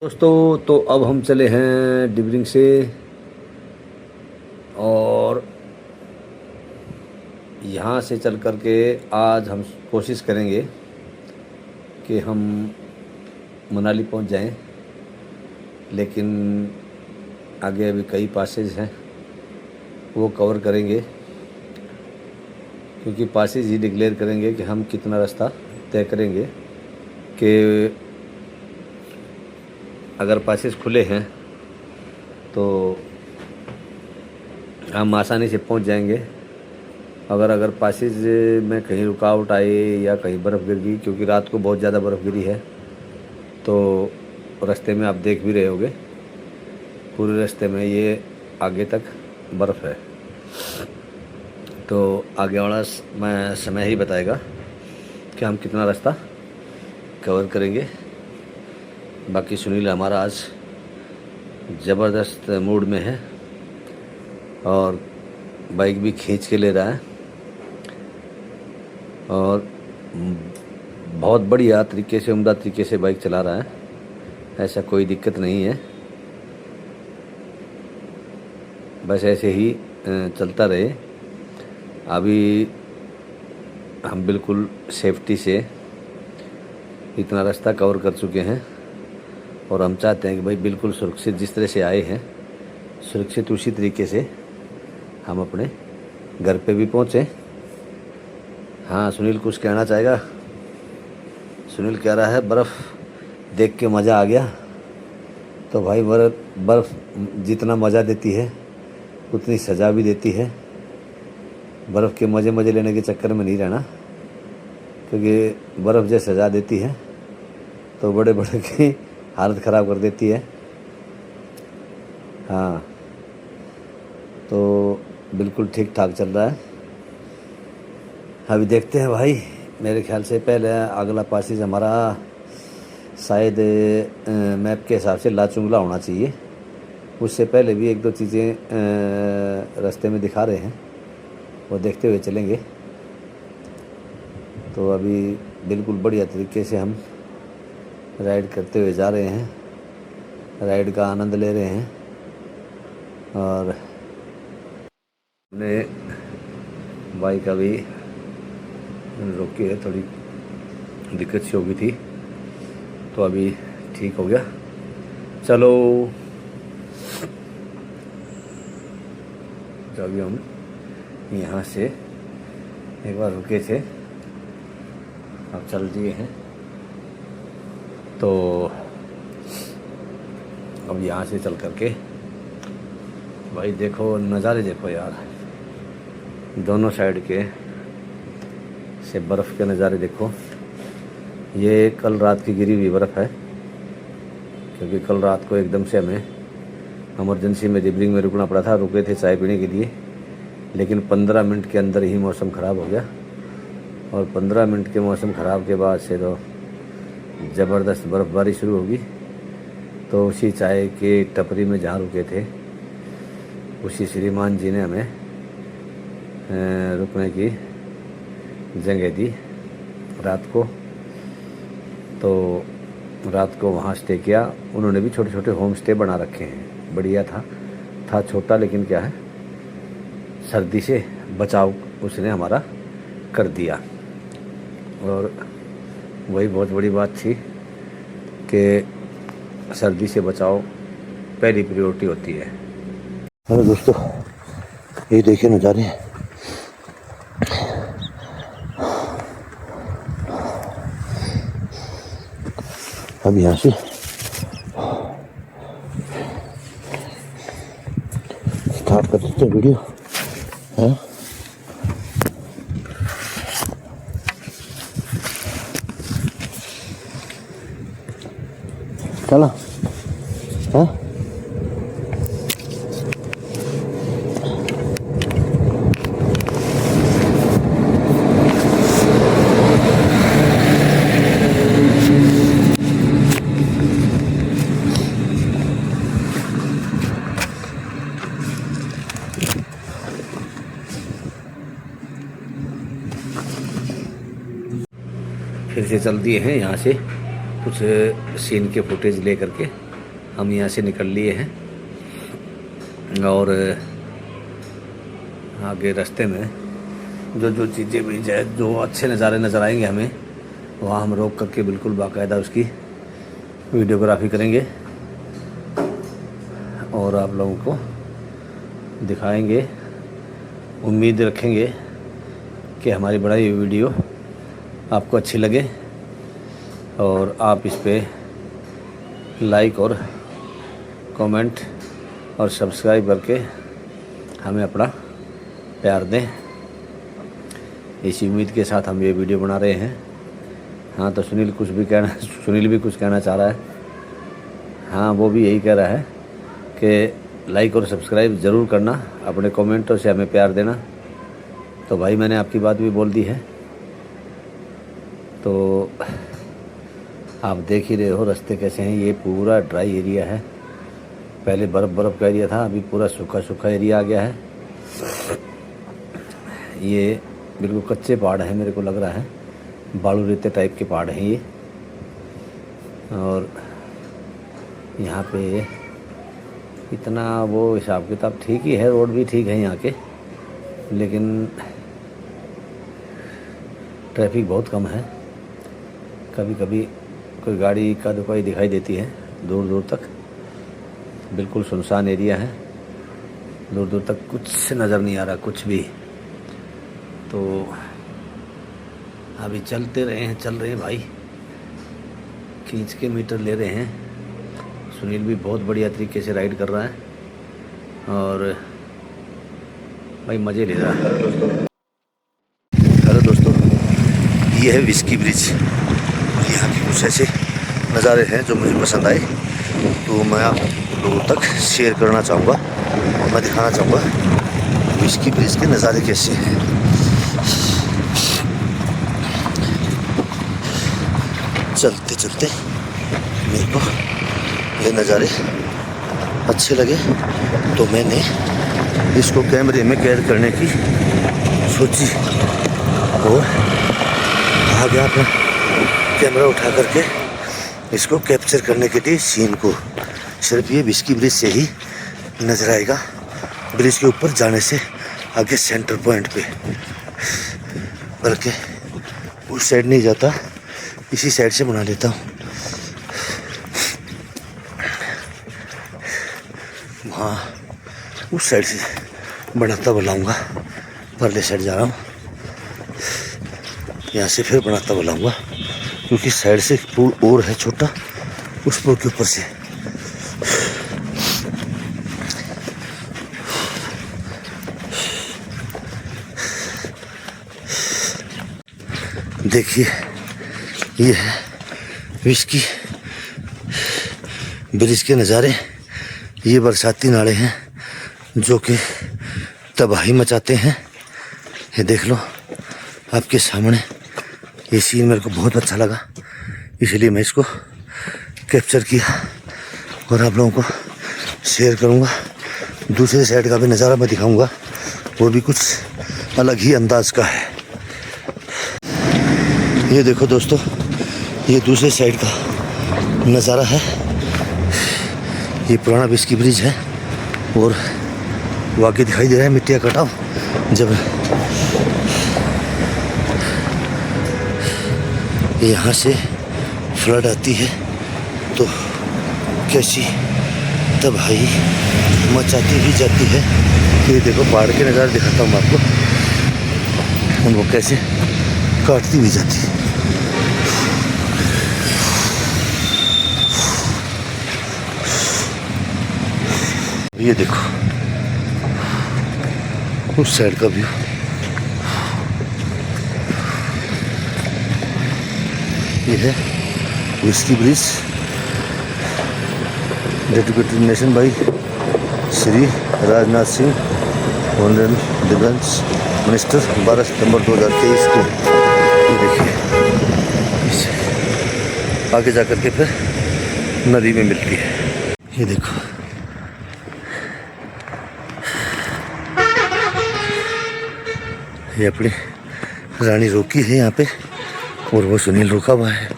दोस्तों तो अब हम चले हैं डिबरिंग से और यहाँ से चल कर के आज हम कोशिश करेंगे कि हम मनाली पहुँच जाएं, लेकिन आगे अभी कई पासेज हैं वो कवर करेंगे, क्योंकि पासेज ही डिक्लेयर करेंगे कि हम कितना रास्ता तय करेंगे। कि अगर पासेज खुले हैं तो हम आसानी से पहुंच जाएंगे। अगर पासेज में कहीं रुकावट आई या कहीं बर्फ़ गिर गई, क्योंकि रात को बहुत ज़्यादा बर्फ़ गिरी है, तो रास्ते में आप देख भी रहे होगे पूरे रास्ते में ये आगे तक बर्फ़ है। तो आगे वाला समय ही बताएगा कि हम कितना रास्ता कवर करेंगे। बाकी सुनील हमारा आज ज़बरदस्त मूड में है और बाइक भी खींच के ले रहा है और बहुत बढ़िया तरीके से, उम्दा तरीके से बाइक चला रहा है। ऐसा कोई दिक्कत नहीं है, बस ऐसे ही चलता रहे। अभी हम बिल्कुल सेफ्टी से इतना रास्ता कवर कर चुके हैं और हम चाहते हैं कि भाई बिल्कुल सुरक्षित, जिस तरह से आए हैं सुरक्षित उसी तरीके से हम अपने घर पे भी पहुँचें। हाँ, सुनील कुछ कहना चाहेगा? सुनील कह रहा है बर्फ़ देख के मज़ा आ गया। तो भाई बर्फ़ जितना मज़ा देती है उतनी सज़ा भी देती है। बर्फ़ के मज़े लेने के चक्कर में नहीं रहना, क्योंकि बर्फ़ जो सज़ा देती है तो बड़े बड़े की हालत ख़राब कर देती है। हाँ, तो बिल्कुल ठीक ठाक चल रहा है। अभी देखते हैं भाई, मेरे ख्याल से पहले अगला पासेज हमारा शायद मैप के हिसाब से लाचुंगला होना चाहिए। उससे पहले भी एक दो चीज़ें रास्ते में दिखा रहे हैं, वो देखते हुए चलेंगे। तो अभी बिल्कुल बढ़िया तरीके से हम राइड करते हुए जा रहे हैं, राइड का आनंद ले रहे हैं। और हमने बाइक अभी रोकी है, थोड़ी दिक्कत सी हो गई थी, तो अभी ठीक हो गया। चलो, तो अभी हम यहाँ से एक बार रुके थे, अब चल दिए हैं। तो अब यहाँ से चल करके भाई देखो नज़ारे, देखो यार, दोनों साइड के से बर्फ़ के नज़ारे देखो। ये कल रात की गिरी हुई बर्फ़ है, क्योंकि कल रात को एकदम से हमें इमरजेंसी में डिबरिंग में रुकना पड़ा था। रुके थे चाय पीने के लिए, लेकिन 15 मिनट के अंदर ही मौसम ख़राब हो गया और 15 मिनट के मौसम ख़राब के बाद से तो ज़बरदस्त बर्फ़बारी शुरू होगी। तो उसी चाय के टपरी में जहाँ रुके थे, उसी श्रीमान जी ने हमें रुकने की जगह दी रात को। तो रात को वहाँ स्टे किया। उन्होंने भी छोटे छोटे होम स्टे बना रखे हैं, बढ़िया था छोटा, लेकिन क्या है, सर्दी से बचाव उसने हमारा कर दिया। और वही बहुत बड़ी बात थी कि सर्दी से बचाव पहली प्रायोरिटी होती है। हेलो दोस्तों, ये देखिए नज़ारे। अब यहाँ से स्टार्ट कर देते हैं वीडियो, है? चलो, हाँ? फिर से चल दिए हैं यहाँ से कुछ सीन के फुटेज ले करके। हम यहाँ से निकल लिए हैं और आगे रास्ते में जो जो चीज़ें भी जाए, जो अच्छे नज़ारे नज़र आएंगे हमें, वहाँ हम रोक करके बिल्कुल बाकायदा उसकी वीडियोग्राफी करेंगे और आप लोगों को दिखाएंगे। उम्मीद रखेंगे कि हमारी बनाई हुई वीडियो आपको अच्छी लगे और आप इस पे लाइक और कमेंट और सब्सक्राइब करके हमें अपना प्यार दें। इसी उम्मीद के साथ हम ये वीडियो बना रहे हैं। हाँ, तो सुनील भी कुछ कहना चाह रहा है। हाँ, वो भी यही कह रहा है कि लाइक और सब्सक्राइब ज़रूर करना, अपने कमेंटों से हमें प्यार देना। तो भाई मैंने आपकी बात भी बोल दी है। तो आप देख ही रहे हो रास्ते कैसे हैं। ये पूरा ड्राई एरिया है, पहले बर्फ़ का एरिया था, अभी पूरा सूखा एरिया आ गया है। ये बिल्कुल कच्चे पहाड़ हैं, मेरे को लग रहा है बालू रेते टाइप के पहाड़ हैं ये। और यहाँ पे इतना वो हिसाब किताब ठीक ही है, रोड भी ठीक है यहाँ के, लेकिन ट्रैफिक बहुत कम है। कभी कभी कोई गाड़ी का दुकाई दिखाई देती है दूर दूर तक। बिल्कुल सुनसान एरिया है, दूर दूर तक कुछ नज़र नहीं आ रहा, कुछ भी। तो अभी चल रहे हैं भाई, खींच के मीटर ले रहे हैं। सुनील भी बहुत बढ़िया तरीके से राइड कर रहा है और भाई मज़े ले रहा है। हेलो दोस्तों, ये है विस्की ब्रिज। यहाँ के कुछ ऐसे नज़ारे हैं जो मुझे पसंद आए, तो मैं आप लोगों तक शेयर करना चाहूँगा। मैं दिखाना चाहूँगा विस्की ब्रिज के नज़ारे कैसे हैं। चलते चलते मेरे को ये नज़ारे अच्छे लगे तो मैंने इसको कैमरे में कैद करने की सोची और आ गया अपना कैमरा उठा करके इसको कैप्चर करने के लिए सीन को। सिर्फ ये विस्की ब्रिज से ही नज़र आएगा, ब्रिज के ऊपर जाने से आगे सेंटर पॉइंट पे, बल्कि उस साइड नहीं जाता, इसी साइड से बना लेता हूँ। वहाँ उस साइड से बनाता बुलाऊँगा, परले साइड जा रहा हूँ, यहाँ से फिर बनाता बुलाऊँगा, क्योंकि साइड से पुल और है छोटा, उस पुल के ऊपर से। देखिए ये है विस्की ब्रिज के नज़ारे। ये बरसाती नाले हैं जो कि तबाही मचाते हैं। ये देख लो आपके सामने, ये सीन मेरे को बहुत अच्छा लगा, इसलिए मैं इसको कैप्चर किया और आप लोगों को शेयर करूंगा। दूसरे साइड का भी नज़ारा मैं दिखाऊंगा, वो भी कुछ अलग ही अंदाज का है। ये देखो दोस्तों, ये दूसरे साइड का नज़ारा है। ये पुराना विस्की ब्रिज है और वो आगे दिखाई दे रहा है मिट्टी का कटाव। जब यहाँ से फ्लड आती है तो कैसी तबाही मचाती ही जाती है। ये देखो पहाड़ के नज़ारे दिखाता हूँ आपको, उनको कैसे काटती भी जाती है। ये देखो उस साइड का व्यू। ये है whisky bridge, dedicated nation by Shri Rajnath Singh, honourable defence minister, 12 सितंबर 2023 को। ये देखिए आगे जाकर के फिर नदी में मिलती है। ये देखो ये अपनी रानी रोकी है यहाँ पे और वो सुनील रुका हुआ है।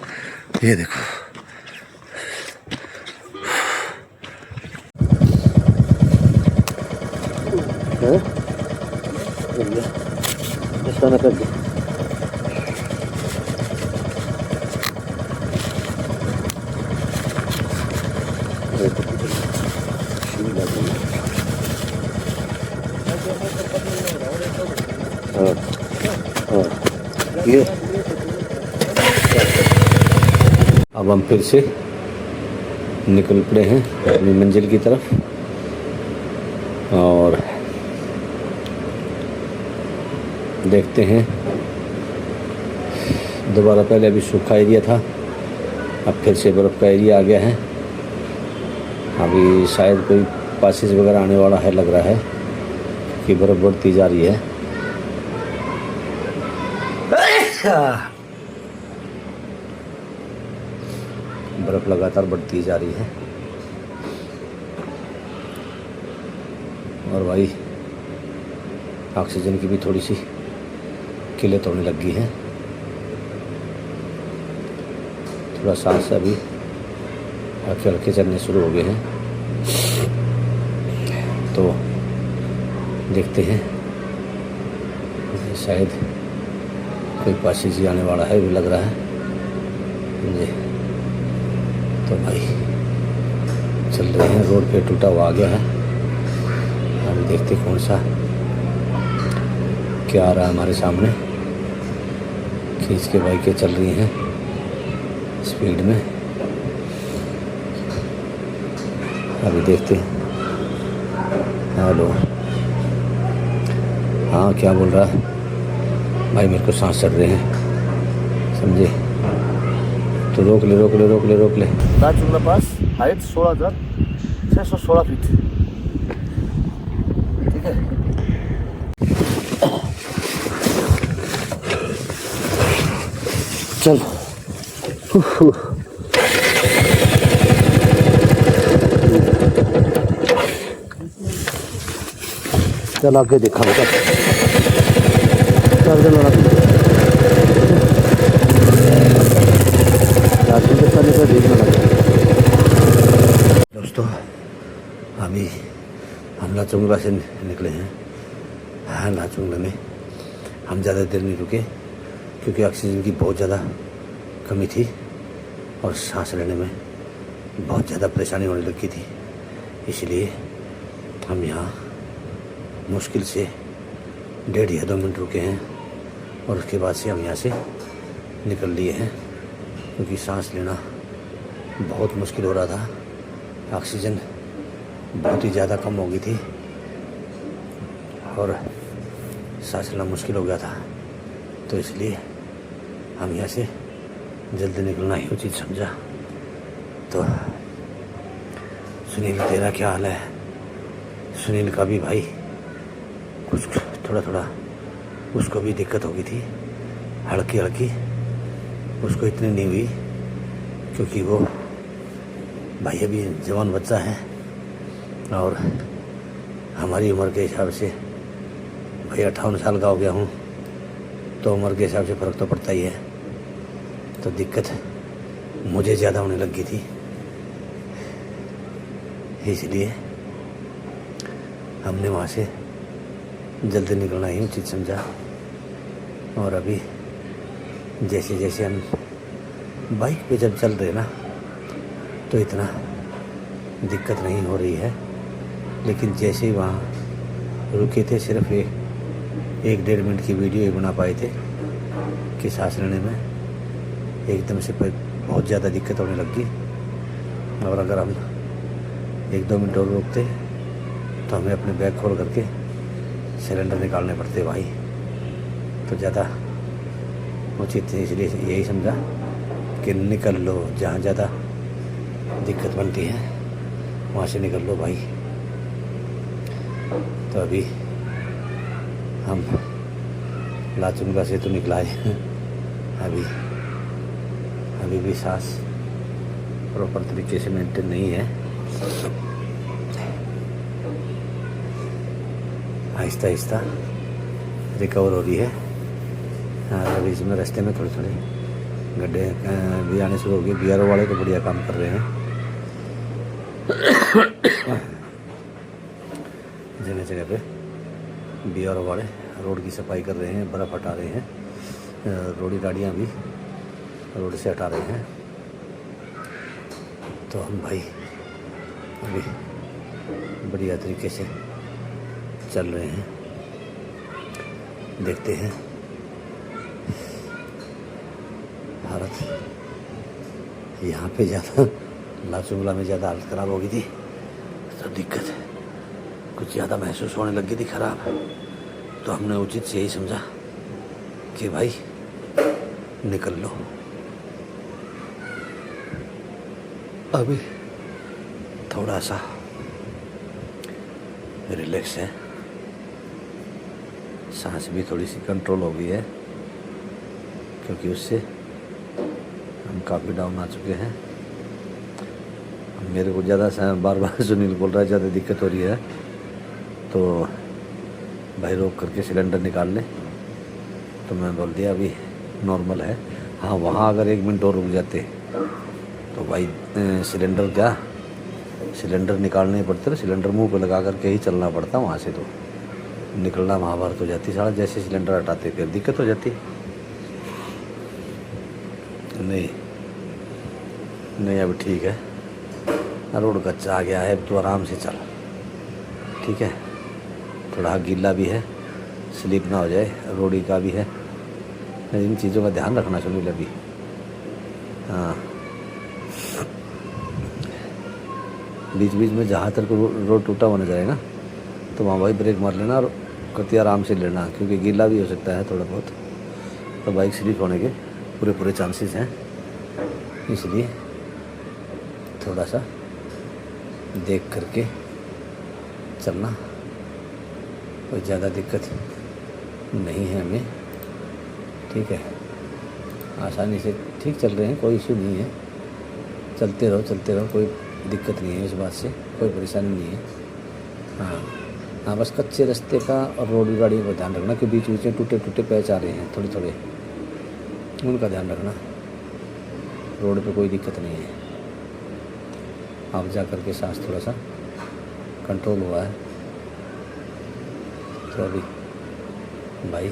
ये देखो कर दे। हाँ हाँ ये अब हम फिर से निकल पड़े हैं अपनी मंजिल की तरफ और देखते हैं। दोबारा पहले अभी सूखा एरिया था, अब फिर से बर्फ़ का एरिया आ गया है। अभी शायद कोई पासेस वगैरह आने वाला है, लग रहा है कि बर्फ़ बढ़ती जा रही है। बर्फ़ लगातार बढ़ती जा रही है और भाई ऑक्सीजन की भी थोड़ी सी किल्लत होने लगी है। थोड़ा सांस अभी हल्के हल्के चलने शुरू हो गए हैं, तो देखते हैं शायद कोई पासेज आने वाला है भी लग रहा है मुझे। तो भाई चल रहे हैं, रोड पे टूटा हुआ आ गया है। हम देखते कौन सा क्या आ रहा है हमारे सामने। खींच के बाइकें चल रही हैं स्पीड में। अभी देखते हैं। हेलो, हाँ क्या बोल रहा है भाई? मेरे को सांस चढ़ रहे हैं, समझे? तो रोक ले रोक ले रोक ले रोक ले। लाचुंगला पास, हाइट 16,616 फीट। ठीक है, चल। चल आगे देखा बेटा, चल चल दोस्तों, अभी हम लाचुंगला से निकले हैं। हाँ, लाचुंगला में हम ज़्यादा देर नहीं रुके क्योंकि ऑक्सीजन की बहुत ज़्यादा कमी थी और सांस लेने में बहुत ज़्यादा परेशानी होने लगी थी। इसलिए हम यहाँ मुश्किल से 1.5 या 2 मिनट रुके हैं और उसके बाद से हम यहाँ से निकल लिए हैं क्योंकि सांस लेना बहुत मुश्किल हो रहा था। ऑक्सीजन बहुत ही ज़्यादा कम हो गई थी और सांस लेना मुश्किल हो गया था। तो इसलिए हम यहाँ से जल्दी निकलना ही उचित समझा। तो सुनील, तेरा क्या हाल है? सुनील का भी भाई कुछ थोड़ा थोड़ा उसको भी दिक्कत हो गई थी, हल्की हल्की। उसको इतनी नहीं हुई क्योंकि वो भाई अभी जवान बच्चा है और हमारी उम्र के हिसाब से भाई 58 साल का हो गया हूँ, तो उम्र के हिसाब से फ़र्क तो पड़ता ही है। तो दिक्कत मुझे ज़्यादा होने लगी थी, इसलिए हमने वहाँ से जल्दी निकलना ही उचित समझा। और अभी जैसे जैसे हम बाइक पे जब चल रहे ना तो इतना दिक्कत नहीं हो रही है, लेकिन जैसे ही वहाँ रुके थे सिर्फ 1-1.5 मिनट की वीडियो ही बना पाए थे कि सांस लेने में एकदम से बहुत ज़्यादा दिक्कत होने लगी। और अगर हम 1-2 मिनट और रुकते तो हमें अपने बैग खोल करके सिलेंडर निकालने पड़ते भाई, तो ज़्यादा उचित है। इसलिए यही समझा कि निकल लो, जहाँ ज़्यादा दिक्कत बनती है वहाँ से निकल लो भाई। तो अभी हम लाचुंगला से तो निकला है, अभी भी सांस प्रॉपर तरीके से मेंटेन नहीं है। आहिस्ता आहिस्ता रिकवर हो रही है। अभी इसमें रास्ते में थोड़े थोड़े गड्ढे भी आने शुरू हो गए। BRO वाले तो बढ़िया काम कर रहे हैं, जगह जगह पे BRO वाले रोड की सफाई कर रहे हैं, बर्फ़ हटा रहे हैं, रोडी गाड़ियाँ भी रोड से हटा रहे हैं। तो हम भाई अभी बढ़िया तरीके से चल रहे हैं, देखते हैं। हालत यहाँ पे ज़्यादा लाचुंगला में ज़्यादा हालत ख़राब हो गई थी, तो दिक्कत कुछ ज़्यादा महसूस होने लग गई थी ख़राब। तो हमने उचित से यही समझा कि भाई निकल लो। अभी थोड़ा सा रिलैक्स है, सांस भी थोड़ी सी कंट्रोल हो गई है, क्योंकि उससे हम काफ़ी डाउन आ चुके हैं। मेरे को ज़्यादा बार बार सुनील बोल रहा है ज़्यादा दिक्कत हो रही है, तो भाई रोक करके सिलेंडर निकाल ले। तो मैं बोल दिया अभी नॉर्मल है। हाँ, वहाँ अगर 1 मिनट और रुक जाते तो भाई सिलेंडर निकालने पड़ते, सिलेंडर मुंह पे लगा करके ही चलना पड़ता। वहाँ से तो निकलना महाभारत हो जाती सारा। जैसे सिलेंडर हटाते फिर दिक्कत हो जाती। नहीं अभी ठीक है, रोड कच्चा आ गया है, तो आराम से चल, ठीक है। थोड़ा गीला भी है, स्लिप ना हो जाए, रोडी का भी है। इन चीज़ों का ध्यान रखना सुनील अभी। हाँ, बीच बीच में जहाँ तक रोड टूटा हुआ नजर आए ना, तो वहाँ भाई ब्रेक मार लेना और कति आराम से लेना, क्योंकि गीला भी हो सकता है थोड़ा बहुत, तो बाइक स्लिप होने के पूरे चांसेस हैं। इसलिए थोड़ा सा देख करके चलना, कोई ज़्यादा दिक्कत नहीं है हमें, ठीक है। आसानी से ठीक चल रहे हैं, कोई इशू नहीं है। चलते रहो, कोई दिक्कत नहीं है, इस बात से कोई परेशानी नहीं है। हाँ, बस कच्चे रास्ते का और रोड गाड़ी का ध्यान रखना कि बीच में टूटे पैच आ रहे हैं थोड़े, उनका ध्यान रखना। रोड पे कोई दिक्कत नहीं है। आप जा कर के सांस थोड़ा सा कंट्रोल हुआ है, तो अभी भाई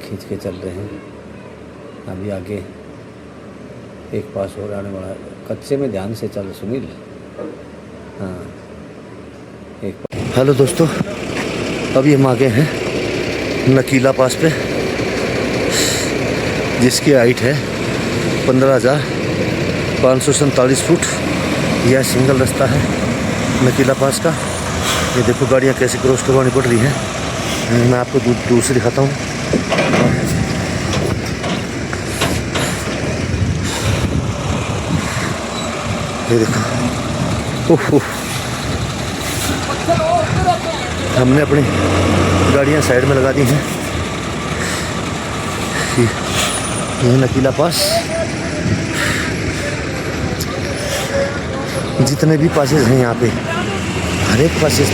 खींच के चल रहे हैं। अभी आगे एक पास और आने वाला है, कच्चे में ध्यान से चल सुनील। हाँ, हेलो दोस्तों, अभी हम आ गए हैं नकीला पास पे, जिसकी हाइट है 15,547 फुट। यह सिंगल रास्ता है नकीला पास का। ये देखो गाड़ियाँ कैसे क्रॉस करवानी पड़ रही हैं। मैं आपको दूर से दिखाता हूँ। ये देखो, ओह, हमने अपनी गाड़ियाँ साइड में लगा दी हैं। ये नकीला पास, जितने भी पासेस हैं यहाँ पे, हर एक पासेस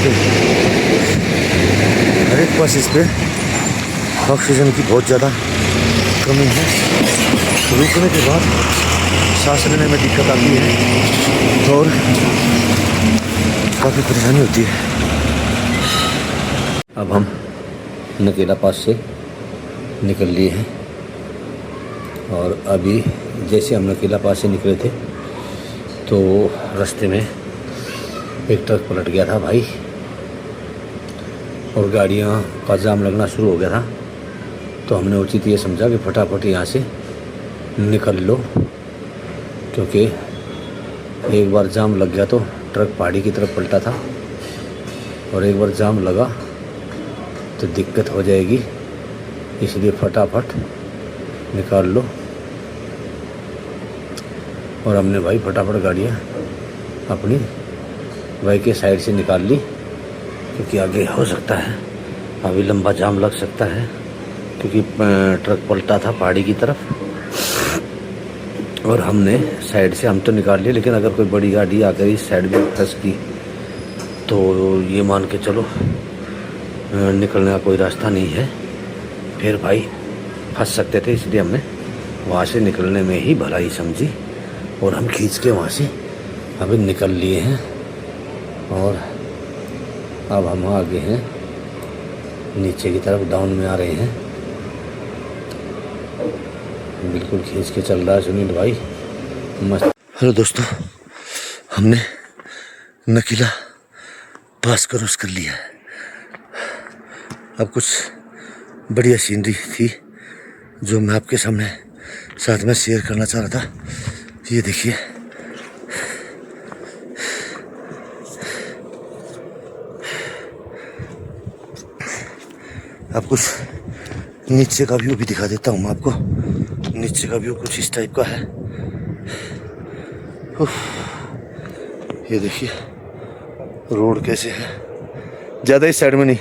पे ऑक्सीजन की बहुत ज़्यादा कमी है। रुकने के बाद सांस लेने में दिक्कत आती है और काफ़ी परेशानी होती है। अब हम नकेला पास से निकल लिए हैं, और अभी जैसे हम नकेला पास से निकले थे तो रास्ते में एक ट्रक पलट गया था भाई, और गाड़ियाँ का जाम लगना शुरू हो गया था। तो हमने उचित ये समझा कि फटाफट यहाँ से निकल लो, क्योंकि एक बार जाम लग गया तो ट्रक पहाड़ी की तरफ पलटा था, और एक बार जाम लगा तो दिक्कत हो जाएगी। इसलिए फटाफट निकाल लो। और हमने भाई फटाफट गाड़ियाँ अपनी बाइक के साइड से निकाल ली, क्योंकि आगे हो सकता है अभी लंबा जाम लग सकता है, क्योंकि ट्रक पलटा था पहाड़ी की तरफ। और हमने साइड से हम तो निकाल लिए, लेकिन अगर कोई बड़ी गाड़ी आकर इस साइड में फंस गई तो ये मान के चलो निकलने का कोई रास्ता नहीं है, फिर भाई फंस सकते थे। इसलिए हमने वहाँ से निकलने में ही भलाई समझी, और हम खींच के वहाँ से अभी निकल लिए हैं। और अब हम आगे हैं नीचे की तरफ डाउन में आ रहे हैं। बिल्कुल खींच के चल रहा है सुनील भाई, मस्त। हेलो दोस्तों, हमने नकीला पास क्रॉस कर लिया है। अब कुछ बढ़िया सीनरी थी जो मैं आपके सामने साथ में शेयर करना चाह रहा था। ये देखिए, अब कुछ नीचे का व्यू भी दिखा देता हूँ मैं आपको। नीचे का व्यू कुछ इस टाइप का है। ये देखिए रोड कैसे है, ज़्यादा इस साइड में नहीं।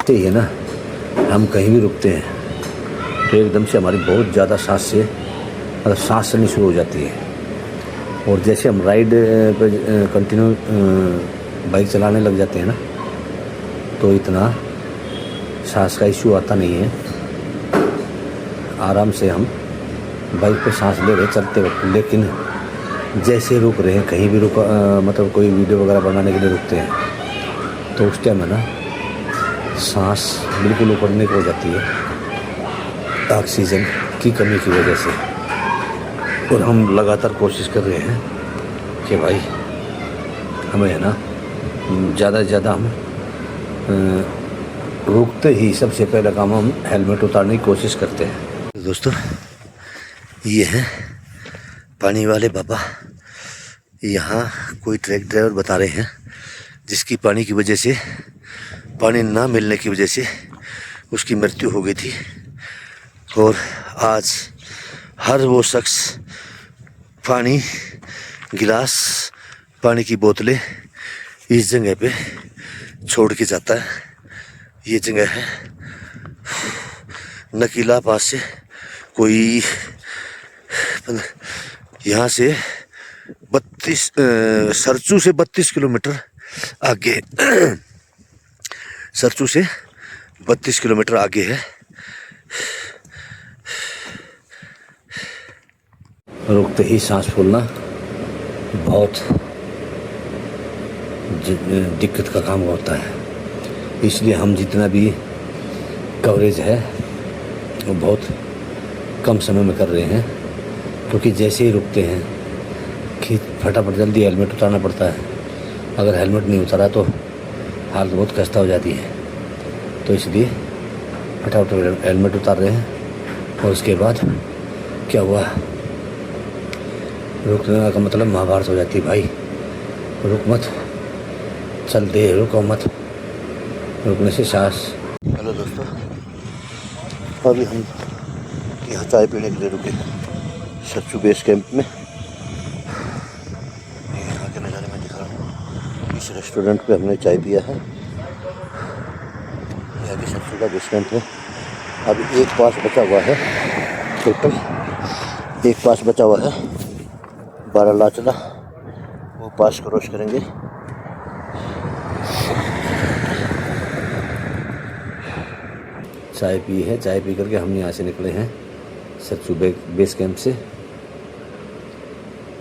तो ये ना, हम कहीं भी रुकते हैं तो एकदम से हमारी बहुत ज़्यादा सांस चलनी शुरू हो जाती है। और जैसे हम राइड पे कंटिन्यू बाइक चलाने लग जाते हैं ना, तो इतना सांस का इशू आता नहीं है। आराम से हम बाइक पे सांस ले रहे चलते वक्त। लेकिन जैसे रुक रहे हैं, कहीं भी मतलब कोई वीडियो वगैरह बनाने के लिए रुकते हैं, तो उस टाइम है ना सांस बिल्कुल उखड़ने को हो जाती है ऑक्सीजन की कमी की वजह से। और हम लगातार कोशिश कर रहे हैं कि भाई हमें है ना ज़्यादा से ज़्यादा हम रुकते ही सबसे पहला काम हम हेलमेट उतारने की कोशिश करते हैं। दोस्तों, ये हैं पानी वाले बाबा। यहाँ कोई ट्रक ड्राइवर बता रहे हैं जिसकी पानी की वजह से, पानी ना मिलने की वजह से उसकी मृत्यु हो गई थी। और आज हर वो शख्स पानी, गिलास, पानी की बोतलें इस जगह पे छोड़ के जाता है। ये जगह है नकीला पास से कोई यहाँ से 32 सरचू से 32 किलोमीटर आगे सरचू से 32 किलोमीटर आगे है। रुकते ही सांस फूलना बहुत दिक्कत का काम होता है। इसलिए हम जितना भी कवरेज है वो बहुत कम समय में कर रहे हैं, क्योंकि जैसे ही रुकते हैं कि फटाफट जल्दी हेलमेट उतारना पड़ता है। अगर हेलमेट नहीं उतारा तो हालत बहुत खस्ता हो जाती है। तो इसलिए फटाफट हेलमेट उतार रहे हैं। और उसके बाद क्या हुआ, रुकने का मतलब महाभारत हो जाती है भाई। रुक मत, चल दे, रुको मत, रुकने से सांस। हेलो दोस्तों, अभी हम यहाँ चाय पीने के लिए रुके सरचू बेस कैंप में। यहाँ के नज़ारे में दिखा रहा हूँ। इस रेस्टोरेंट पे हमने चाय पिया है। यहाँ के सरचू का बेस कैंप है। अभी एक पास बचा हुआ है, टोटल एक पास बचा हुआ है, 12 लाचला। वो पास क्रॉस करेंगे। चाय पी है, चाय पी करके हम यहाँ से निकले हैं सरचू बेस कैंप से।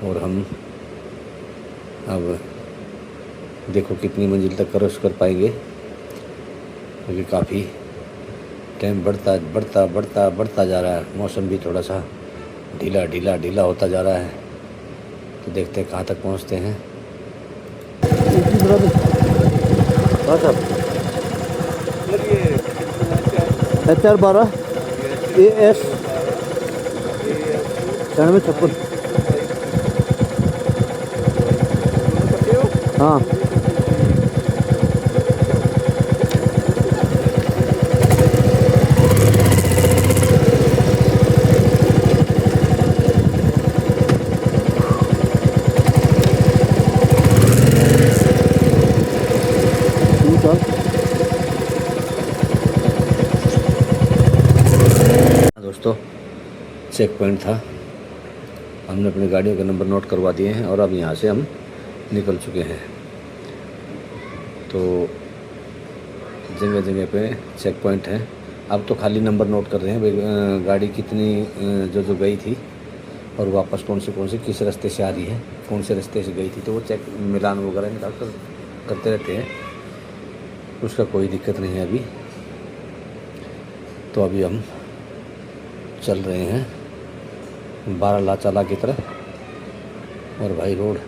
और हम अब देखो कितनी मंजिल तक क्रॉस कर पाएंगे, क्योंकि काफ़ी टाइम बढ़ता जा रहा है। मौसम भी थोड़ा सा ढीला होता जा रहा है। तो देखते हैं कहाँ तक पहुँचते हैं। HR12 AS 9656। हाँ, दोस्तों चेक पॉइंट था, हमने अपनी गाड़ियों के नंबर नोट करवा दिए हैं और अब यहाँ से हम निकल चुके हैं। तो जगह जगह पे चेक पॉइंट है। अब तो खाली नंबर नोट कर रहे हैं, गाड़ी कितनी जो गई थी और वापस कौन से किस रास्ते से आ रही है, कौन से रास्ते से गई थी, तो वो चेक मिलान वगैरह निकाल कर करते रहते हैं, उसका कोई दिक्कत नहीं है अभी। तो अभी हम चल रहे हैं बारालाचाला की तरफ, और भाई रोड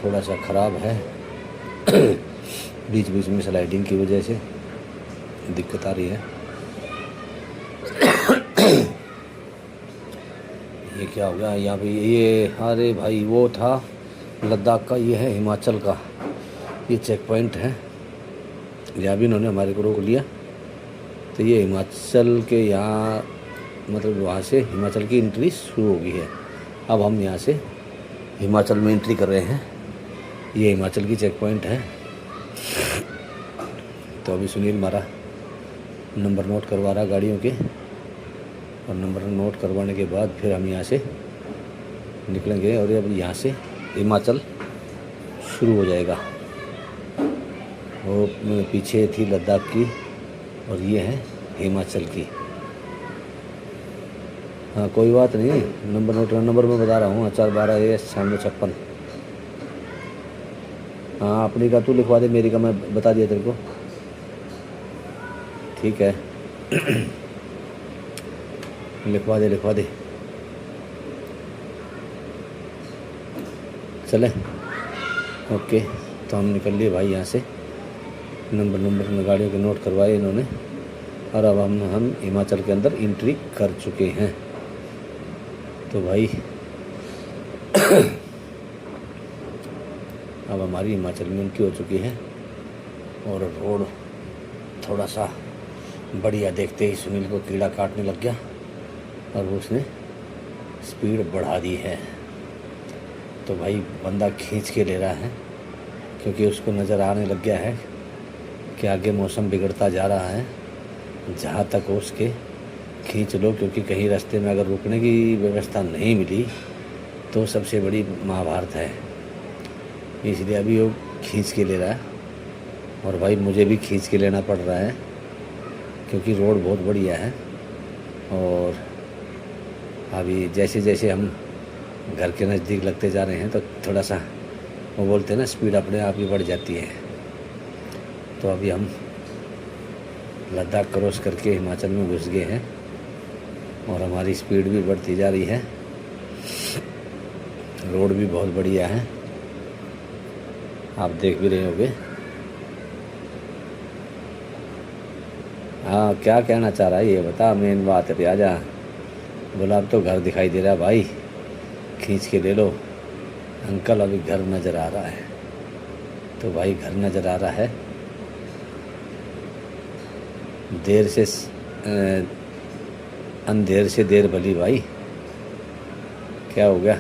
थोड़ा सा ख़राब है बीच बीच में स्लाइडिंग की वजह से दिक्कत आ रही है। ये क्या हो गया यहाँ पे, ये अरे भाई वो था लद्दाख का, ये है हिमाचल का, ये चेक पॉइंट है। यहाँ भी इन्होंने हमारे को रोक लिया। तो ये हिमाचल के यहाँ मतलब वहाँ से हिमाचल की एंट्री शुरू हो गई है। अब हम यहाँ से हिमाचल में एंट्री कर रहे हैं। ये हिमाचल की चेक पॉइंट है। तो अभी सुनील हमारा नंबर नोट करवा रहा गाड़ियों के, और नंबर नोट करवाने के बाद फिर हम यहाँ से निकलेंगे, और अब यहाँ से हिमाचल शुरू हो जाएगा। वो पीछे थी लद्दाख की, और ये है हिमाचल की। हाँ कोई बात नहीं, नंबर मैं बता रहा हूँ 412 AS 9656। हाँ अपनी का तू लिखवा दे, मेरी का मैं बता दिया तेरे को, ठीक है लिखवा दे चले। ओके तो हम निकल लिए भाई यहाँ से, नंबर गाड़ियों के नोट करवाए इन्होंने, और अब हम हिमाचल के अंदर एंट्री कर चुके हैं। तो भाई अब हमारी हिमाचल में एंट्री हो चुकी है, और रोड थोड़ा सा बढ़िया देखते ही सुनील को कीड़ा काटने लग गया, और उसने स्पीड बढ़ा दी है। तो भाई बंदा खींच के ले रहा है, क्योंकि उसको नज़र आने लग गया है कि आगे मौसम बिगड़ता जा रहा है। जहाँ तक हो उसके खींच लो, क्योंकि कहीं रास्ते में अगर रुकने की व्यवस्था नहीं मिली तो सबसे बड़ी महाभारत है। इसलिए अभी वो खींच के ले रहा है, और भाई मुझे भी खींच के लेना पड़ रहा है, क्योंकि रोड बहुत बढ़िया है। और अभी जैसे जैसे हम घर के नज़दीक लगते जा रहे हैं तो थोड़ा सा वो बोलते हैं ना, स्पीड अपने आप ही बढ़ जाती है। तो अभी हम लद्दाख क्रॉस करके हिमाचल में घुस गए हैं, और हमारी स्पीड भी बढ़ती जा रही है। रोड भी बहुत बढ़िया है, आप देख भी रहे होंगे। हाँ क्या कहना चाह रहा है ये बता, मेन बात है। आजा बोला अब तो घर दिखाई दे रहा है भाई, खींच के ले लो। अंकल अभी घर नज़र आ रहा है। तो भाई घर नज़र आ रहा है, देर से अंधेर से देर भली भाई। क्या हो गया,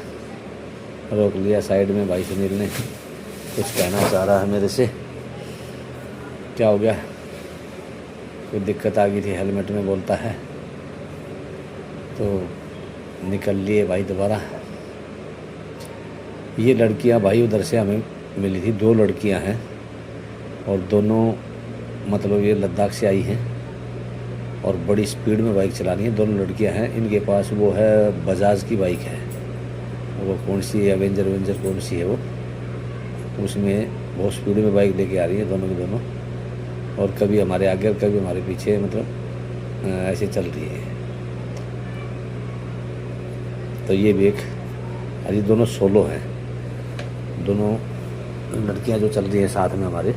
रोक लिया साइड में भाई सुनील ने, कुछ कहना चाह रहा है मेरे से। क्या हो गया, कोई दिक्कत आ गई थी हेलमेट में बोलता है। तो निकल लिए भाई दोबारा। ये लड़कियां भाई उधर से हमें मिली थी, 2 लड़कियां हैं, और दोनों मतलब ये लद्दाख से आई हैं, और बड़ी स्पीड में बाइक चला रही हैं। दोनों लड़कियां हैं, इनके पास वो है बजाज की बाइक है, वो कौन सी एवेंजर कौन सी है वो, उसमें बहुत स्पीड में बाइक लेके आ रही है दोनों के दोनों, और कभी हमारे आगे और कभी हमारे पीछे, मतलब ऐसे चल रही है। तो ये भी एक, अरे दोनों सोलो हैं, दोनों लड़कियां जो चल रही हैं साथ में हमारे,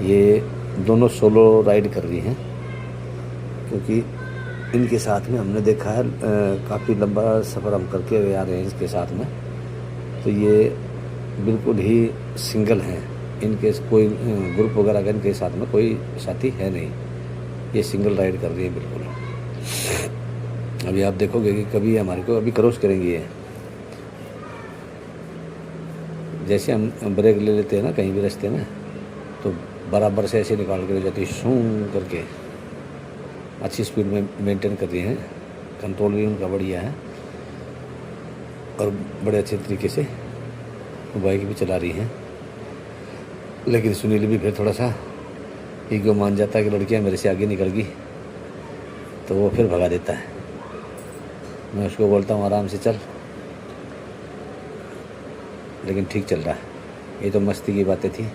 ये दोनों सोलो राइड कर रही हैं, क्योंकि इनके साथ में हमने देखा है काफ़ी लंबा सफ़र हम करके आ रहे हैं इसके साथ में। तो ये बिल्कुल ही सिंगल हैं, इनके कोई ग्रुप वगैरह का इनके साथ में कोई साथी है नहीं, ये सिंगल राइड कर रही है बिल्कुल। अभी आप देखोगे कि कभी हमारे को अभी क्रॉस करेंगी ये, जैसे हम ब्रेक ले लेते हैं ना कहीं भी रास्ते में, तो बराबर से ऐसे निकाल के जाती है शूं करके, अच्छी स्पीड में मेंटेन कर रही हैं, कंट्रोल भी उनका बढ़िया है, और बड़े अच्छे तरीके से बाइक भी चला रही हैं। लेकिन सुनील भी फिर थोड़ा सा ईगो मान जाता है कि लड़कियां मेरे से आगे निकल गई, तो वो फिर भगा देता है। मैं उसको बोलता हूँ आराम से चल, लेकिन ठीक चल रहा है। ये तो मस्ती की बातें थी,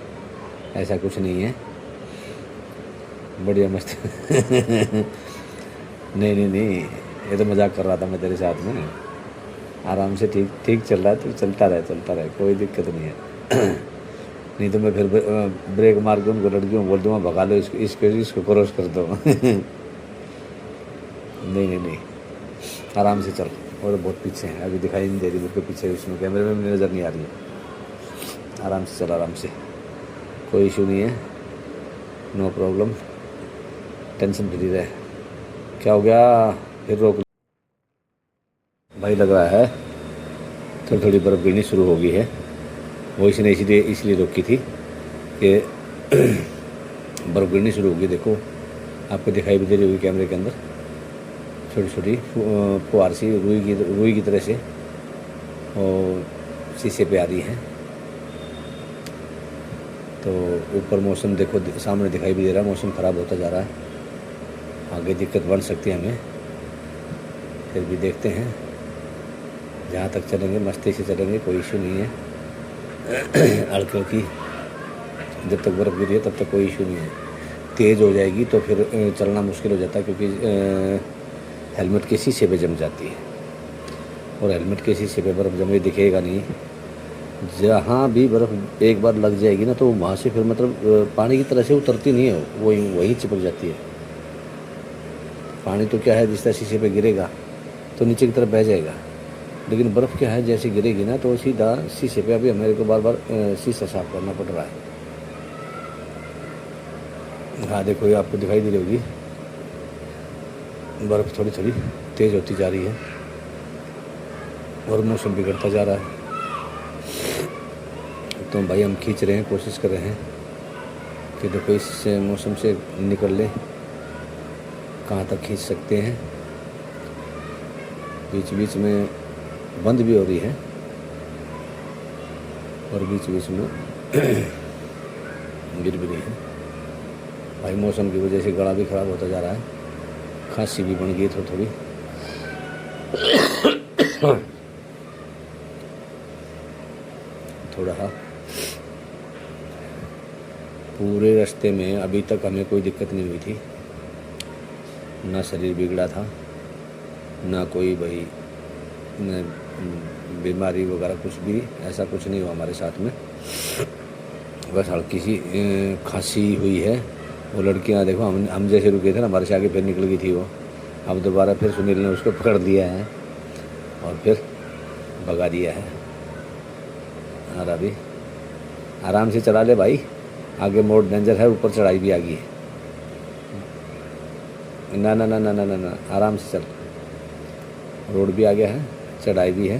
ऐसा कुछ नहीं है, बढ़िया मस्ती नहीं नहीं नहीं, ये तो मजाक कर रहा था मैं तेरे साथ में। आराम से ठीक ठीक चल रहा है, तो चलता रहे, कोई दिक्कत नहीं है। नहीं तो मैं फिर ब्रेक मार के उनको लड़कियों बोल दूँगा भगा लो इसको क्रॉस कर दो। नहीं, आराम से चल। और बहुत पीछे है, अभी दिखाई नहीं दे रही मेरे को पीछे, उसमें कैमरे में नज़र नहीं आ रही है। आराम से चल, आराम से, कोई इशू नहीं है, नो प्रॉब्लम, टेंशन फ्री रहे। क्या हो गया, फिर रोक भाई, लग रहा है थोड़ी थोड़ी बर्फ़ गिरनी शुरू हो गई है। वो इसने इसलिए रोकी थी कि बर्फ़ गिरनी शुरू होगी। देखो आपको दिखाई भी दे रही होगी कैमरे के अंदर, छोटी छोटी फुहार सी रुई की तरह से और शीशे पे आ रही है। तो ऊपर मौसम देखो सामने दिखाई भी दे रहा है, मौसम ख़राब होता जा रहा है, आगे दिक्कत बन सकती है हमें। फिर भी देखते हैं, जहाँ तक चलेंगे मस्ती से चलेंगे, कोई इशू नहीं है। हल्की की जब तक बर्फ़ गिरी है तब तक कोई इशू नहीं है। तेज़ हो जाएगी तो फिर चलना मुश्किल हो जाता है, क्योंकि हेलमेट के शीशे पे जम जाती है, और हेलमेट के शीशे पे बर्फ़ जमे दिखेगा नहीं। जहाँ भी बर्फ़ एक बार लग जाएगी ना, तो वहाँ से फिर मतलब पानी की तरह से उतरती नहीं है, वहीं चिपक जाती है। पानी तो क्या है, जिस तरह शीशे पे गिरेगा तो नीचे की तरफ बह जाएगा, लेकिन बर्फ़ क्या है, जैसे गिरेगी ना तो सीधा शीशे पे, अभी हमारे को बार बार शीशा साफ़ करना पड़ रहा है। हाँ देखो, ये आपको दिखाई दे रही होगी, बर्फ़ थोड़ी थोड़ी तेज़ होती जा रही है और मौसम बिगड़ता जा रहा है। तो भाई हम खींच रहे हैं, कोशिश कर रहे हैं कि देखो इस मौसम से निकल ले, कहाँ तक खींच सकते हैं। बीच बीच में बंद भी हो रही है और बीच बीच में गिर भी रही है। भाई मौसम की वजह से गला भी ख़राब होता जा रहा है, खांसी भी बन गई थोड़ी थोड़ी। थोड़ा पूरे रास्ते में अभी तक हमें कोई दिक्कत नहीं हुई थी, ना शरीर बिगड़ा था, ना कोई भाई न बीमारी वगैरह कुछ भी, ऐसा कुछ नहीं हुआ हमारे साथ में। बस हल्की सी खांसी हुई है। वो लड़कियां देखो, हम जैसे रुके थे ना, हमारे से आगे फिर निकल गई थी वो। अब दोबारा फिर सुनील ने उसको पकड़ लिया है और फिर भगा दिया है। और अभी आराम से चला ले भाई, आगे मोड़ डेंजर है, ऊपर चढ़ाई भी आ गई है। ना ना ना ना ना ना ना, आराम से चल, रोड भी आ गया है, चढ़ाई भी है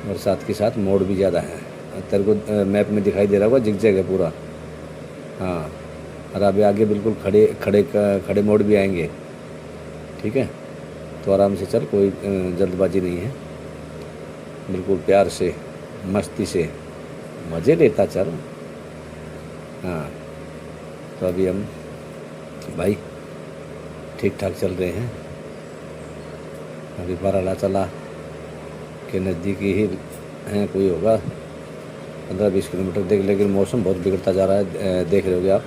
और साथ के साथ मोड़ भी ज़्यादा है। तेरे को मैप में दिखाई दे रहा होगा, जिग-जैग है पूरा। हाँ, और अभी आगे बिल्कुल खड़े मोड़ भी आएंगे, ठीक है। तो आराम से चल, कोई जल्दबाजी नहीं है, बिल्कुल प्यार से मस्ती से मज़े लेता चल। हाँ, तो अभी हम भाई ठीक ठाक चल रहे हैं। अभी बाराला चला के नज़दीक ही हैं, कोई होगा 15-20 किलोमीटर देख, लेकिन मौसम बहुत बिगड़ता जा रहा है। देख रहे होगे आप,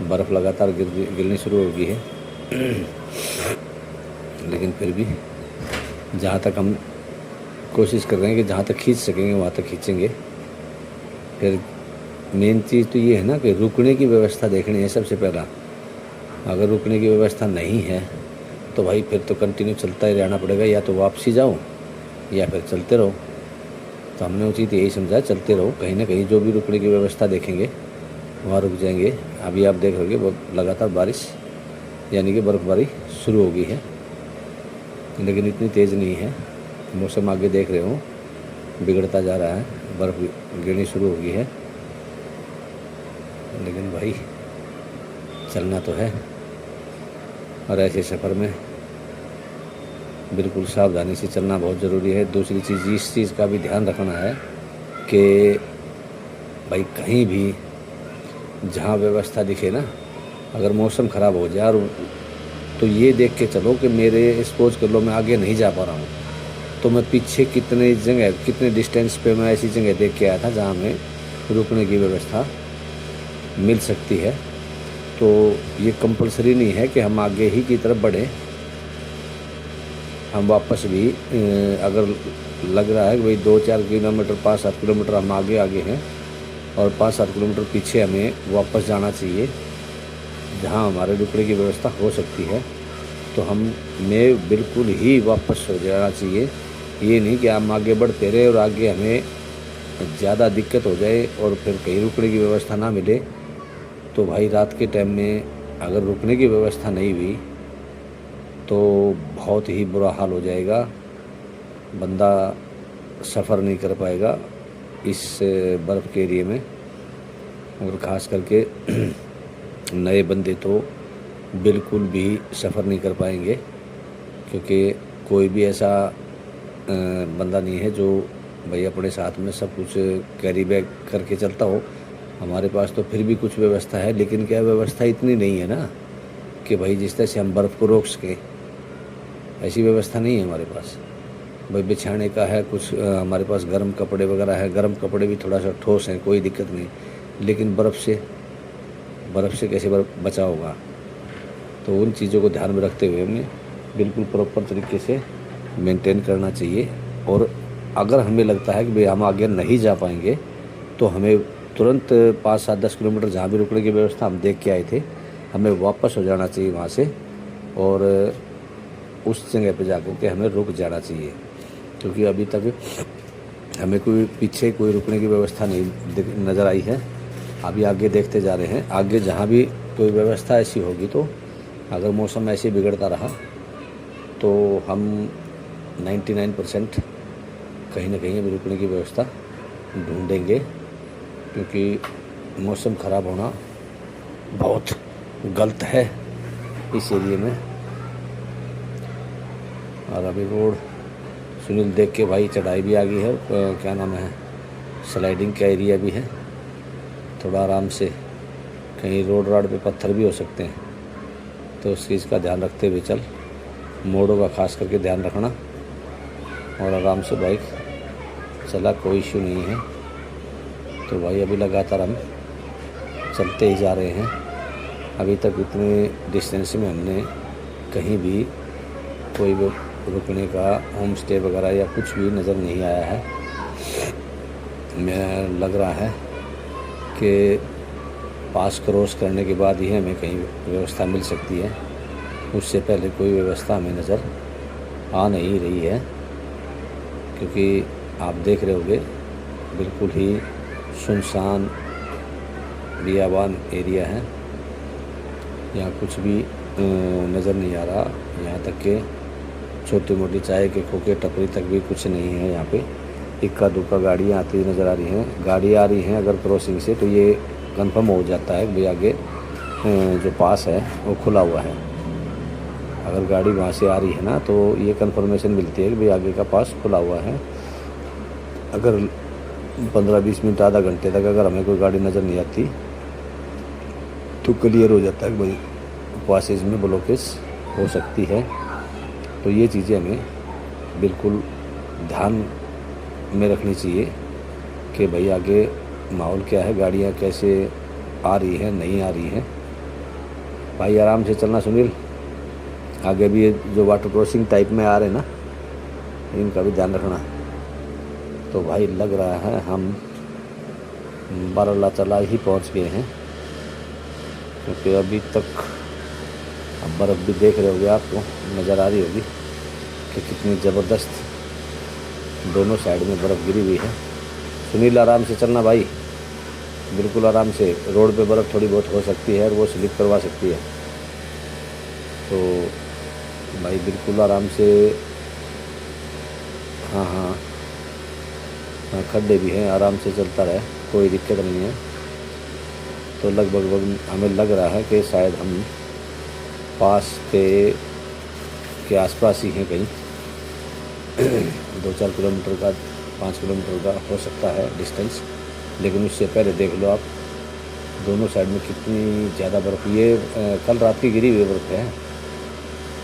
बर्फ़ लगातार गिरनी शुरू हो गई है। लेकिन फिर भी जहाँ तक हम कोशिश कर रहे हैं कि जहाँ तक खींच सकेंगे वहाँ तक खींचेंगे। फिर मेन चीज़ तो ये है ना कि रुकने की व्यवस्था देखनी है सबसे पहला। अगर रुकने की व्यवस्था नहीं है तो भाई फिर तो कंटिन्यू चलता ही रहना पड़ेगा, या तो वापसी जाओ या फिर चलते रहो। तो हमने उचित यही समझा, चलते रहो, कहीं ना कहीं जो भी रुकने की व्यवस्था देखेंगे वहाँ रुक जाएंगे। अभी आप देख रहे बहुत लगातार बारिश यानी कि बर्फ़बारी शुरू हो गई है, लेकिन इतनी तेज़ नहीं है। मौसम आगे देख रहे हो बिगड़ता जा रहा है, बर्फ़ गिरनी शुरू हो गई है, लेकिन भाई चलना तो है। और ऐसे सफ़र में बिल्कुल सावधानी से चलना बहुत ज़रूरी है। दूसरी चीज़, इस चीज़ का भी ध्यान रखना है कि भाई कहीं भी जहाँ व्यवस्था दिखे ना, अगर मौसम ख़राब हो जाए और तो ये देख के चलो कि मेरे सपोज कर लो मैं आगे नहीं जा पा रहा हूँ, तो मैं पीछे कितने डिस्टेंस पे मैं ऐसी जगह देख के आया था जहाँ हमें रुकने की व्यवस्था मिल सकती है। तो ये कंपलसरी नहीं है कि हम आगे ही की तरफ बढ़ें। हम वापस भी अगर लग रहा है कि भाई 2-4 किलोमीटर 5-7 किलोमीटर हम आगे हैं और 5-7 किलोमीटर पीछे हमें वापस जाना चाहिए जहाँ हमारे रुकने की व्यवस्था हो सकती है, तो हमें बिल्कुल ही वापस हो जाना चाहिए। ये नहीं कि हम आगे बढ़ते रहे और आगे हमें ज़्यादा दिक्कत हो जाए और फिर कहीं रुकने की व्यवस्था ना मिले। तो भाई रात के टाइम में अगर रुकने की व्यवस्था नहीं हुई तो बहुत ही बुरा हाल हो जाएगा, बंदा सफ़र नहीं कर पाएगा इस बर्फ़ के एरिए में। और ख़ास करके नए बंदे तो बिल्कुल भी सफ़र नहीं कर पाएंगे, क्योंकि कोई भी ऐसा बंदा नहीं है जो भाई अपने साथ में सब कुछ कैरी बैग करके चलता हो। हमारे पास तो फिर भी कुछ व्यवस्था है, लेकिन क्या व्यवस्था इतनी नहीं है ना कि भाई जिस तरह से हम बर्फ़ को रोक सकें, ऐसी व्यवस्था नहीं है हमारे पास। भाई बिछाने का है कुछ, हमारे पास गर्म कपड़े वगैरह है, गर्म कपड़े भी थोड़ा सा ठोस हैं, कोई दिक्कत नहीं, लेकिन बर्फ़ से कैसे बचा होगा। तो उन चीज़ों को ध्यान में रखते हुए हमें बिल्कुल प्रॉपर तरीके से मेंटेन करना चाहिए। और अगर हमें लगता है कि भाई हम आगे नहीं जा पाएंगे तो हमें तुरंत 5-7-10 किलोमीटर जहाँ भी रुकने की व्यवस्था हम देख के आए थे, हमें वापस हो जाना चाहिए वहाँ से और उस जगह पे जाकर के हमें रुक जाना चाहिए। क्योंकि अभी तक हमें पीछे कोई रुकने की व्यवस्था नहीं नज़र आई है। अभी आगे देखते जा रहे हैं, आगे जहाँ भी कोई व्यवस्था ऐसी होगी, तो अगर मौसम ऐसे बिगड़ता रहा तो हम 99% कहीं ना कहीं अभी रुकने की व्यवस्था ढूंढेंगे, क्योंकि मौसम ख़राब होना बहुत गलत है इस एरिए में। और अभी रोड सुनील देख के भाई चढ़ाई भी आ गई है, क्या नाम है, स्लाइडिंग का एरिया भी है, थोड़ा आराम से, कहीं रोड पे पत्थर भी हो सकते हैं, तो उस चीज़ का ध्यान रखते हुए चल। मोड़ों का खास करके ध्यान रखना और आराम से बाइक चला, कोई इशू नहीं है। तो भाई अभी लगातार हम चलते ही जा रहे हैं। अभी तक इतने डिस्टेंस में हमने कहीं भी कोई रुकने का होम स्टे वगैरह या कुछ भी नज़र नहीं आया है। मैं लग रहा है कि पास क्रॉस करने के बाद ही हमें कहीं व्यवस्था मिल सकती है, उससे पहले कोई व्यवस्था हमें नज़र आ नहीं रही है। क्योंकि आप देख रहे होंगे बिल्कुल ही सुनसान बियाबान एरिया है, यहाँ कुछ भी नज़र नहीं आ रहा। यहाँ तक कि छोटी मोटी चाय के खोखे टपरी तक भी कुछ नहीं है। यहाँ पे इक्का दुक्का गाड़ियाँ आती हुई नज़र आ रही हैं। गाड़ी आ रही हैं अगर क्रॉसिंग से, तो ये कंफर्म हो जाता है कि आगे जो पास है वो खुला हुआ है। अगर गाड़ी वहाँ से आ रही है ना, तो ये कंफर्मेशन मिलती है कि भाई आगे का पास खुला हुआ है। अगर 15-20 मिनट आधा घंटे तक अगर हमें कोई गाड़ी नज़र नहीं आती तो क्लियर हो जाता है कि भाई पासेज में ब्लॉकेज हो सकती है। तो ये चीज़ें हमें बिल्कुल ध्यान में रखनी चाहिए कि भाई आगे माहौल क्या है, गाड़ियाँ कैसे आ रही हैं, नहीं आ रही हैं। भाई आराम से चलना सुनील। आगे भी जो वाटर क्रॉसिंग टाइप में आ रहे हैं ना, इनका भी ध्यान रखना। तो भाई लग रहा है हम बारालाचाला ही पहुंच गए हैं, क्योंकि अभी तक अब बर्फ़ भी देख रहे होगे, आपको नज़र आ रही होगी कि कितनी ज़बरदस्त दोनों साइड में बर्फ़ गिरी हुई है। सुनील आराम से चलना भाई, बिल्कुल आराम से। रोड पे बर्फ़ थोड़ी बहुत हो सकती है और वो स्लिप करवा सकती है, तो भाई बिल्कुल आराम से। हाँ, खड्डे भी हैं, आराम से चलता रहे, कोई दिक्कत नहीं है। तो लगभग हमें लग रहा है कि शायद हम पास के आसपास ही हैं, कहीं 2-4 किलोमीटर का, 5 किलोमीटर का हो सकता है डिस्टेंस। लेकिन उससे पहले देख लो आप दोनों साइड में कितनी ज़्यादा बर्फ़। ये कल रात की गिरी हुई बर्फ़ है,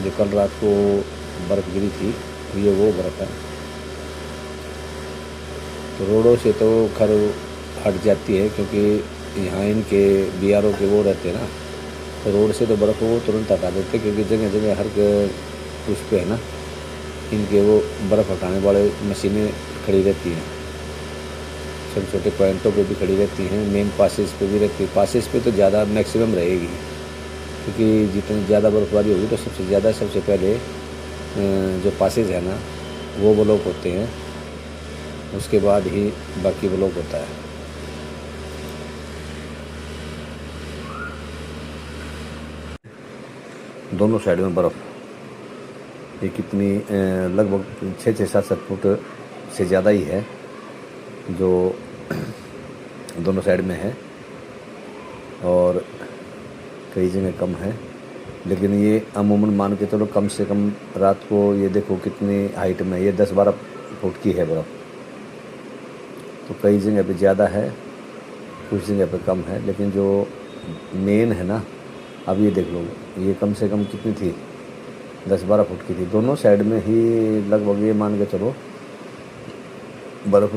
जो कल रात को बर्फ़ गिरी थी ये वो बर्फ़ है। तो रोडों से तो खैर हट जाती है क्योंकि यहाँ इनके BRO के वो रहते हैं ना, तो रोड से तो बर्फ़ वो तुरंत हटा देते हैं क्योंकि जगह जगह हर उस पे है ना इनके वो बर्फ़ हटाने वाले मशीनें खड़ी रहती हैं। छोटे छोटे पॉइंटों पे भी खड़ी रहती हैं, मेन पासेस पे भी रहती है। पासेस पे तो ज़्यादा मैक्सिमम रहेगी क्योंकि जितनी ज़्यादा बर्फबारी होगी तो सबसे पहले जो पासेज है ना वो ब्लॉक होते हैं, उसके बाद ही बाकी ब्लॉक होता है। दोनों साइड में बर्फ़, ये कितनी लगभग 6-7 फुट से ज़्यादा ही है जो दोनों साइड में है, और कई जगह कम है। लेकिन ये अमूमन मान के चलो कम से कम रात को ये देखो कितनी हाइट में, ये 10-12 फुट की है बर्फ़। तो कई जगह पे ज़्यादा है, कुछ जगह पे कम है, लेकिन जो मेन है ना, अब ये देख लो ये कम से कम कितनी थी, 10-12 फुट की थी। दोनों साइड में ही लगभग ये मान के चलो बर्फ़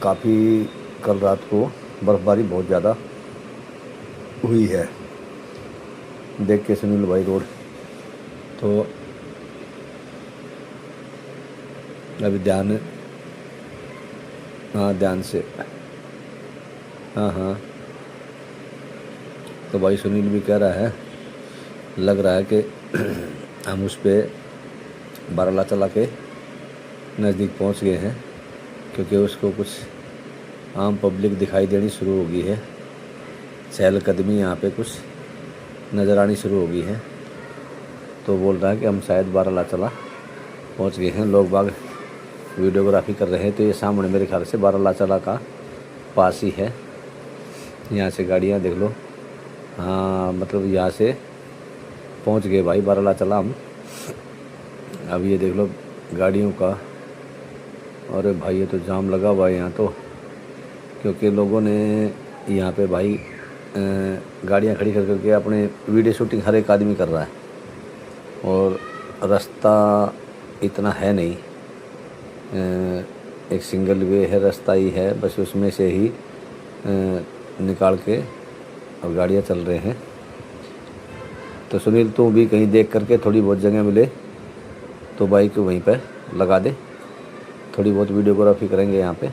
काफ़ी, कल रात को बर्फ़बारी बहुत ज़्यादा हुई है। देख के सुनील भाई रोड तो अभी ध्यान से हाँ तो भाई सुनील भी कह रहा है, लग रहा है कि हम उस पे बारालाचा के नज़दीक पहुंच गए हैं क्योंकि उसको कुछ आम पब्लिक दिखाई देनी शुरू हो गई है। चहलकदमी यहाँ पे कुछ नज़र आनी शुरू हो गई है। तो बोल रहा है कि हम शायद बारालाचा पहुँच गए हैं। लोग बाग वीडियोग्राफी कर रहे हैं। तो ये सामने मेरे ख्याल से बारालाचा का पास ही है। यहाँ से गाड़ियाँ देख लो, हाँ मतलब यहाँ से पहुँच गए भाई बारालाचा हम। अब ये देख लो गाड़ियों का, अरे भाई ये तो जाम लगा हुआ है यहाँ तो, क्योंकि लोगों ने यहाँ पे भाई गाड़ियाँ खड़ी कर करके अपने वीडियो शूटिंग हर एक आदमी कर रहा है। और रास्ता इतना है नहीं, एक सिंगल वे है, रास्ता ही है, बस उसमें से ही निकाल के और गाड़ियाँ चल रहे हैं। तो सुनील तू भी कहीं देख करके थोड़ी बहुत जगह मिले तो बाइक वहीं पे लगा दे, थोड़ी बहुत वीडियोग्राफी करेंगे यहाँ पे।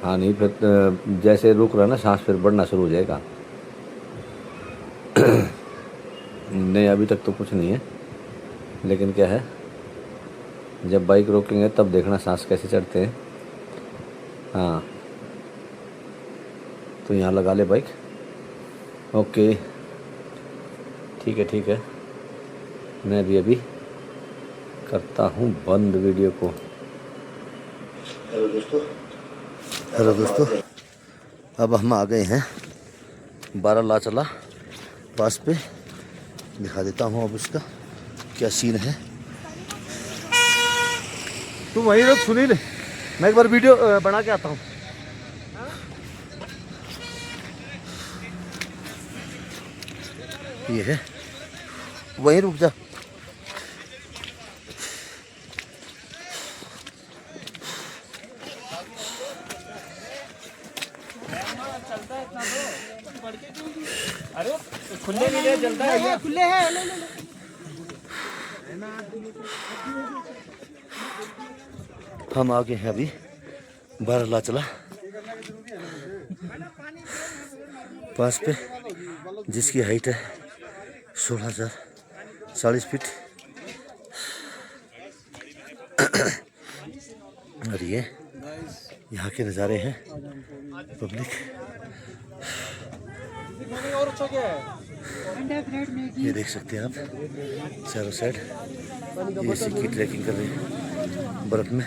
हाँ नहीं फिर जैसे रुक रहा ना सांस फिर बढ़ना शुरू हो जाएगा। नहीं अभी तक तो कुछ नहीं है, लेकिन क्या है जब बाइक रोकेंगे तब देखना सांस कैसे चढ़ते हैं। हाँ तो यहाँ लगा ले बाइक। ओके ठीक है, मैं भी अभी करता हूँ बंद वीडियो को। हेलो दोस्तों, अब हम आ गए हैं बारालाचा पास पे। दिखा देता हूँ अब उसका क्या सीन है। तुम वहीं रुक सुनील, मैं एक बार वीडियो बना के आता हूँ। ये है, वहीं रुक जा। अरे खुले मिले चलता है, खुले हैं। हम आ गए हैं अभी बारालाचा पास पे, जिसकी हाइट है 16,040 फीट। और ये यहाँ के नज़ारे हैं पब्लिक। ये देख सकते हैं आप चारों साइड ये इसी की ट्रैकिंग कर रहे हैं बर्फ़ में।